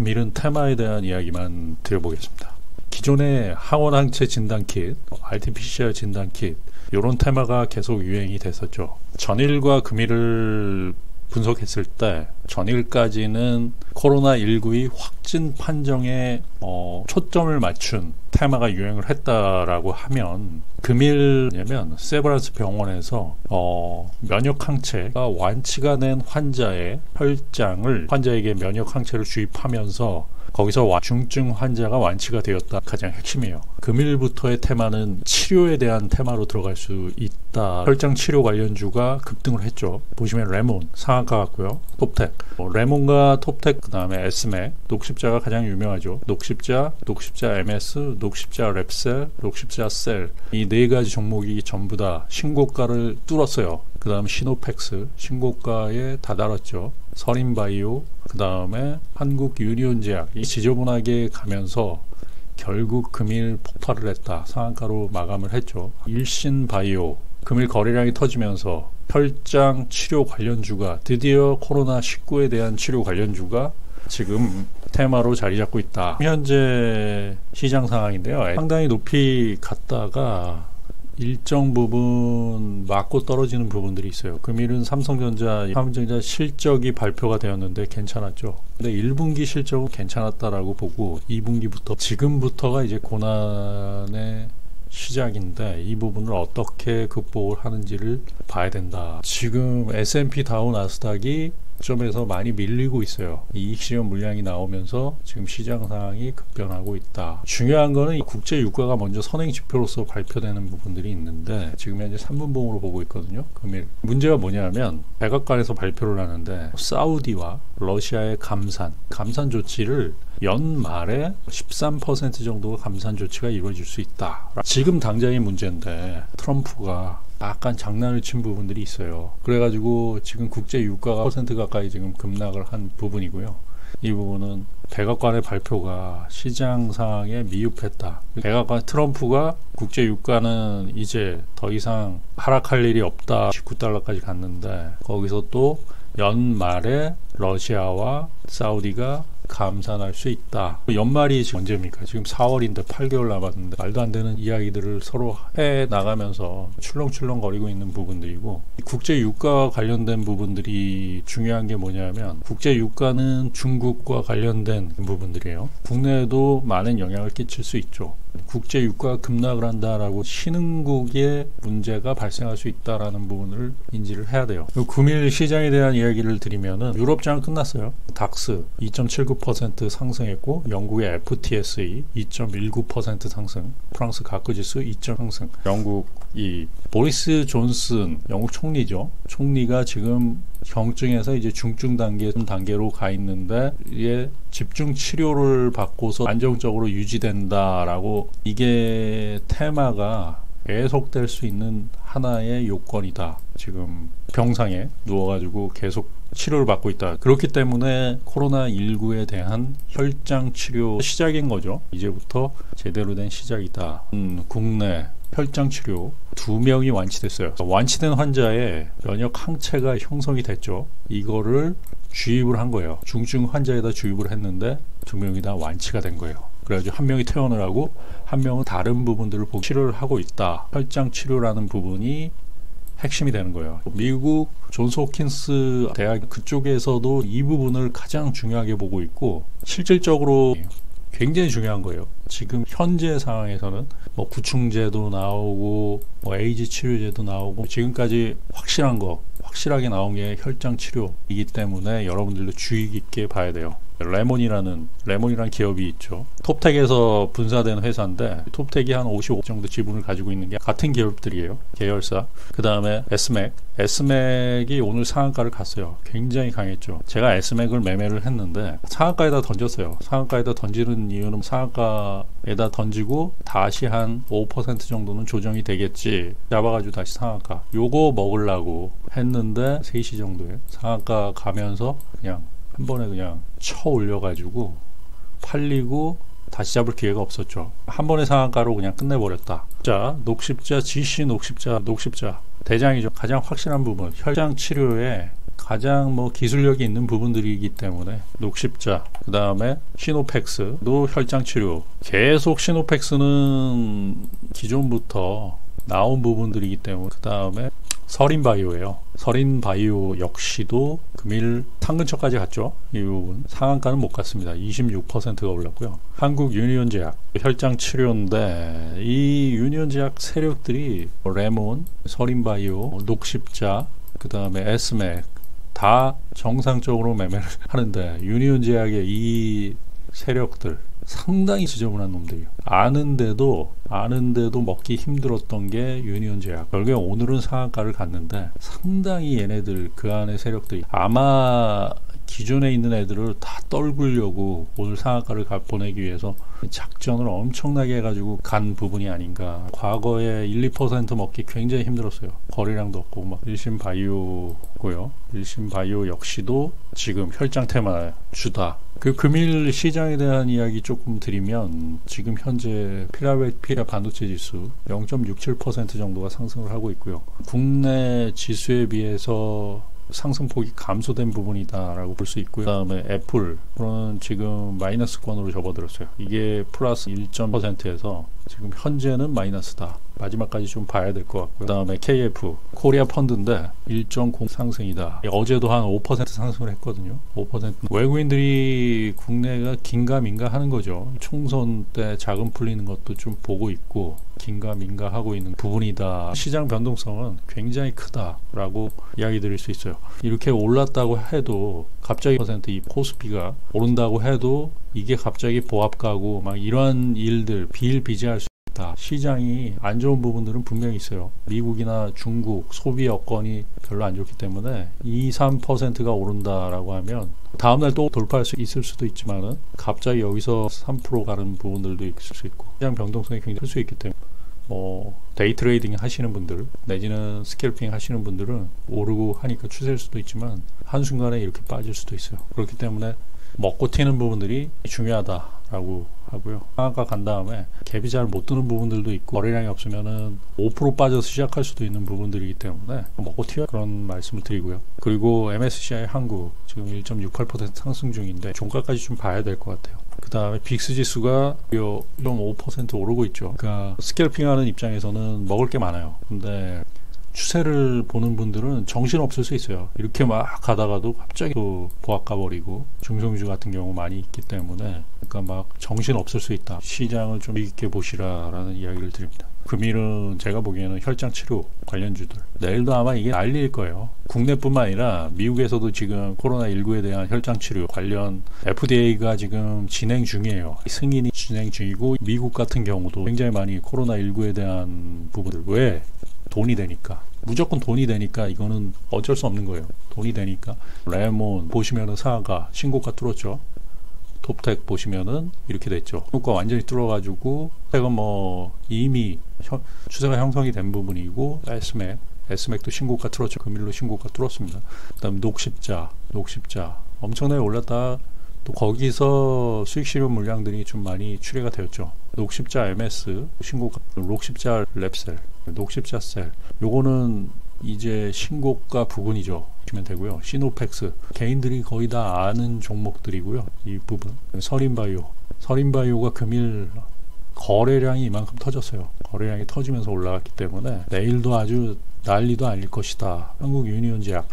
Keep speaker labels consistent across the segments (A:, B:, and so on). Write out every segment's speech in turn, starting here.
A: 금일은 테마에 대한 이야기만 드려보겠습니다. 기존의 항원항체 진단킷, RT-PCR 진단킷 이런 테마가 계속 유행이 됐었죠. 전일과 금일을 분석했을 때 전일까지는 코로나19의 확진 판정에 초점을 맞춘 테마가 유행을 했다라고 하면 금일이면 세브란스 병원에서 면역항체가 완치가 된 환자의 혈장을 환자에게 면역항체를 주입하면서 거기서 중증 환자가 완치가 되었다. 가장 핵심이에요. 금일부터의 테마는 치료에 대한 테마로 들어갈 수 있다. 혈장 치료 관련주가 급등을 했죠. 보시면 레몬 상한가 같고요. 톱텍, 레몬과 톱텍, 그 다음에 에스맥, 녹십자가 가장 유명하죠. 녹십자, 녹십자 MS, 녹십자 랩셀, 녹십자 셀, 이 네 가지 종목이 전부 다 신고가를 뚫었어요. 그 다음 시노펙스 신고가에 다다랐죠. 서린바이오, 그 다음에 한국유니온제약, 이 지저분하게 가면서 결국 금일 폭발을 했다. 상한가로 마감을 했죠. 일신바이오, 금일 거래량이 터지면서 혈장 치료 관련주가 드디어 코로나19에 대한 치료 관련주가 지금 테마로 자리 잡고 있다. 현재 시장 상황인데요. 상당히 높이 갔다가 일정 부분 맞고 떨어지는 부분들이 있어요. 금일은 삼성전자 실적이 발표가 되었는데 괜찮았죠. 근데 1분기 실적은 괜찮았다라고 보고 2분기부터 지금부터가 이제 고난의 시작인데 이 부분을 어떻게 극복을 하는지를 봐야 된다. 지금 S&P 다우 나스닥이 점에서 많이 밀리고 있어요. 이익 실현 물량이 나오면서 지금 시장 상황이 급변하고 있다. 중요한 거는 국제 유가가 먼저 선행 지표로서 발표되는 부분들이 있는데 지금 현재 3분봉으로 보고 있거든요. 금일. 문제가 뭐냐면 백악관에서 발표를 하는데 사우디와 러시아의 감산 조치를 연말에 13% 정도 감산 조치가 이루어질 수 있다. 지금 당장의 문제인데 트럼프가 약간 장난을 친 부분들이 있어요. 그래가지고 지금 국제 유가가 퍼센트 가까이 지금 급락을 한 부분이고요. 이 부분은 백악관의 발표가 시장 상황에 미흡했다. 백악관 트럼프가 국제 유가는 이제 더 이상 하락할 일이 없다. 19달러까지 갔는데 거기서 또 연말에 러시아와 사우디가 감산할 수 있다. 연말이 지금 언제입니까? 지금 4월인데 8개월 남았는데 말도 안 되는 이야기들을 서로 해 나가면서 출렁출렁거리고 있는 부분들이고 국제 유가와 관련된 부분들이 중요한 게 뭐냐면 국제 유가는 중국과 관련된 부분들이에요. 국내에도 많은 영향을 끼칠 수 있죠. 국제 유가가 급락을 한다라고 신흥국의 문제가 발생할 수 있다라는 부분을 인지를 해야 돼요. 금일 시장에 대한 이야기를 드리면은 유럽장은 끝났어요. 닥스 2.79% 상승했고 영국의 FTSE 2.19% 상승, 프랑스 가크지수 2점 상승. 영국 이 보리스 존슨 영국 총리죠. 총리가 지금 경증에서 이제 중증 단계로 가 있는데 이게 집중 치료를 받고서 안정적으로 유지된다라고 이게 테마가 계속될 수 있는 하나의 요건이다. 지금 병상에 누워가지고 계속 치료를 받고 있다. 그렇기 때문에 코로나19에 대한 혈장 치료 시작인 거죠. 이제부터 제대로 된 시작이다. 국내 혈장 치료 2명이 완치됐어요. 완치된 환자의 면역 항체가 형성이 됐죠. 이거를 주입을 한 거예요. 중증 환자에다 주입을 했는데 2명이 다 완치가 된 거예요. 그래가지고 한 명이 퇴원을 하고 한 명은 다른 부분들을 치료를 하고 있다. 혈장 치료라는 부분이 핵심이 되는 거예요. 미국 존스 홉킨스 대학 그쪽에서도 이 부분을 가장 중요하게 보고 있고 실질적으로 굉장히 중요한 거예요. 지금 현재 상황에서는 뭐 구충제도 나오고 뭐 에이즈 치료제도 나오고 지금까지 확실하게 나온 게 혈장 치료이기 때문에 여러분들도 주의 깊게 봐야 돼요. 레몬이라는 기업이 있죠. 톱텍에서 분사된 회사인데 톱텍이 한 55% 정도 지분을 가지고 있는 게 같은 기업들이에요. 계열사. 그 다음에 에스맥이 오늘 상한가를 갔어요. 굉장히 강했죠. 제가 에스맥을 매매를 했는데 상한가에다 던졌어요. 상한가에다 던지는 이유는 상한가에다 던지고 다시 한 5% 정도는 조정이 되겠지 잡아가지고 다시 상한가 요거 먹으려고 했는데 3시 정도에 상한가 가면서 그냥 한 번에 그냥 쳐 올려가지고 팔리고 다시 잡을 기회가 없었죠. 한 번의 상한가로 그냥 끝내버렸다. 자, 녹십자, GC 녹십자 대장이죠. 가장 확실한 부분 혈장 치료에 가장 기술력이 있는 부분들이기 때문에 녹십자, 그 다음에 시노팩스도 혈장치료. 계속 시노팩스는 기존부터 나온 부분들이기 때문에. 그 다음에 서린바이오예요. 서린바이오 역시도 금일 상근처까지 갔죠. 이 부분 상한가는 못 갔습니다. 26%가 올랐고요. 한국 유니온제약 혈장 치료인데, 이 유니온제약 세력들이 레몬, 서린바이오, 녹십자, 그 다음에 에스맥 다 정상적으로 매매를 하는데, 유니온제약의 이 세력들 상당히 지저분한 놈들이에요. 아는데도 먹기 힘들었던 게 유니온제약. 결국에 오늘은 상한가를 갔는데, 상당히 얘네들 그 안에 세력들이 아마 기존에 있는 애들을 다 떨구려고 오늘 상한가를 보내기 위해서 작전을 엄청나게 해가지고 간 부분이 아닌가. 과거에 1~2% 먹기 굉장히 힘들었어요. 거래량도 없고. 일신바이오고요. 일신바이오 역시도 지금 혈장 테마 주다. 그 금일 시장에 대한 이야기 조금 드리면, 지금 현재 필라델피아 반도체 지수 0.67% 정도가 상승을 하고 있고요. 국내 지수에 비해서 상승폭이 감소된 부분이다라고 볼 수 있고요. 그 다음에 애플은 지금 마이너스권으로 접어들었어요. 이게 플러스 1.%에서 지금 현재는 마이너스다. 마지막까지 좀 봐야 될 것 같고요. 그 다음에 KF 코리아 펀드인데 1.0 상승이다. 어제도 한 5% 상승을 했거든요. 5%. 외국인들이 국내가 긴가민가 하는 거죠. 총선 때 자금 풀리는 것도 좀 보고 있고 긴가민가 하고 있는 부분이다. 시장 변동성은 굉장히 크다라고 이야기 드릴 수 있어요. 이렇게 올랐다고 해도 갑자기 이 코스피가 오른다고 해도 이게 갑자기 보합 가고 이러한 일들 비일비재할 수 있다. 시장이 안 좋은 부분들은 분명히 있어요. 미국이나 중국 소비 여건이 별로 안 좋기 때문에 2~3%가 오른다라고 하면 다음날 또 돌파할 수 있을 수도 있지만은 갑자기 여기서 3% 가는 부분들도 있을 수 있고, 시장 변동성이 굉장히 클 수 있기 때문에 데이 트레이딩 하시는 분들 내지는 스캘핑 하시는 분들은 오르고 하니까 추세일 수도 있지만 한순간에 이렇게 빠질 수도 있어요. 그렇기 때문에 먹고 튀는 부분들이 중요하다라고 하고요. 상한가 간 다음에 갭이 잘 못 뜨는 부분들도 있고, 거래량이 없으면은 5% 빠져서 시작할 수도 있는 부분들이기 때문에 먹고 튀어, 그런 말씀을 드리고요. 그리고 MSCI 한국 지금 1.68% 상승 중인데 종가까지 좀 봐야 될 것 같아요. 그 다음에 빅스 지수가 0.5% 오르고 있죠. 그러니까 스캘핑 하는 입장에서는 먹을 게 많아요. 근데 추세를 보는 분들은 정신 없을 수 있어요. 이렇게 막 가다가도 갑자기 또 보합 가버리고, 중성주 같은 경우 많이 있기 때문에 막 정신 없을 수 있다. 시장을 좀 있게 보시라라는 이야기를 드립니다. 금일은 제가 보기에는 혈장 치료 관련주들, 내일도 아마 이게 난리일 거예요. 국내뿐만 아니라 미국에서도 지금 코로나19에 대한 혈장 치료 관련 FDA가 지금 진행 중이에요. 승인이 진행 중이고, 미국 같은 경우도 굉장히 많이 코로나19에 대한 부분들, 왜? 돈이 되니까. 무조건 돈이 되니까 이거는 어쩔 수 없는 거예요. 돈이 되니까. 레몬 보시면은 상한가 신고가 뚫었죠. 톱텍 보시면은 이렇게 됐죠. 신고가 완전히 뚫어가지고 제가 이미 추세가 형성이 된 부분이고, 에스맥도 신고가 뚫었죠. 금일로 신고가 뚫었습니다. 그 다음 녹십자 엄청나게 올랐다. 또 거기서 수익 실현 물량들이 좀 많이 출회가 되었죠. 녹십자 MS 신고가, 녹십자 랩셀, 녹십자 셀, 요거는 이제 신고가 부분이죠. 보시면 되고요. 시노팩스 개인들이 거의 다 아는 종목들이고요. 이 부분 서린바이오가 금일 거래량이 이만큼 터졌어요. 거래량이 터지면서 올라갔기 때문에 내일도 아주 난리도 아닐 것이다. 한국 유니온제약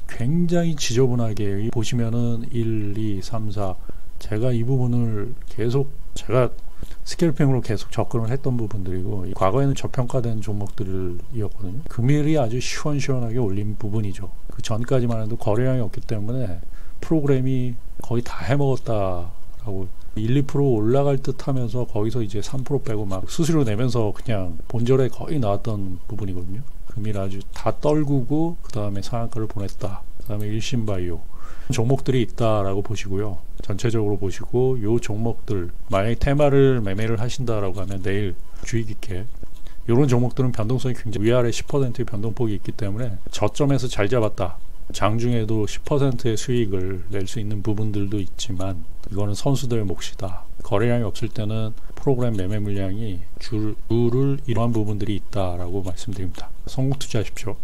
A: 굉장히 지저분하게 보시면은 1, 2, 3, 4 제가 이 부분을 계속 제가 스캘핑으로 계속 접근을 했던 부분들이고, 과거에는 저평가된 종목들이었거든요. 금일이 아주 시원시원하게 올린 부분이죠. 그 전까지만 해도 거래량이 없기 때문에 프로그램이 거의 다 해먹었다라고 1~2% 올라갈 듯 하면서 거기서 이제 3% 빼고 막 수수료 내면서 그냥 본절에 거의 나왔던 부분이거든요. 금일 아주 다 떨구고 그 다음에 상한가를 보냈다. 그 다음에 일신바이오 종목들이 있다라고 보시고요. 전체적으로 보시고 요 종목들 만약에 테마를 매매를 하신다라고 하면 내일 주의 깊게, 이런 종목들은 변동성이 굉장히 위아래 10%의 변동폭이 있기 때문에 저점에서 잘 잡았다. 장중에도 10%의 수익을 낼 수 있는 부분들도 있지만 이거는 선수들의 몫이다. 거래량이 없을 때는 프로그램 매매 물량이 줄을 이러한 부분들이 있다라고 말씀드립니다. 성공 투자하십시오.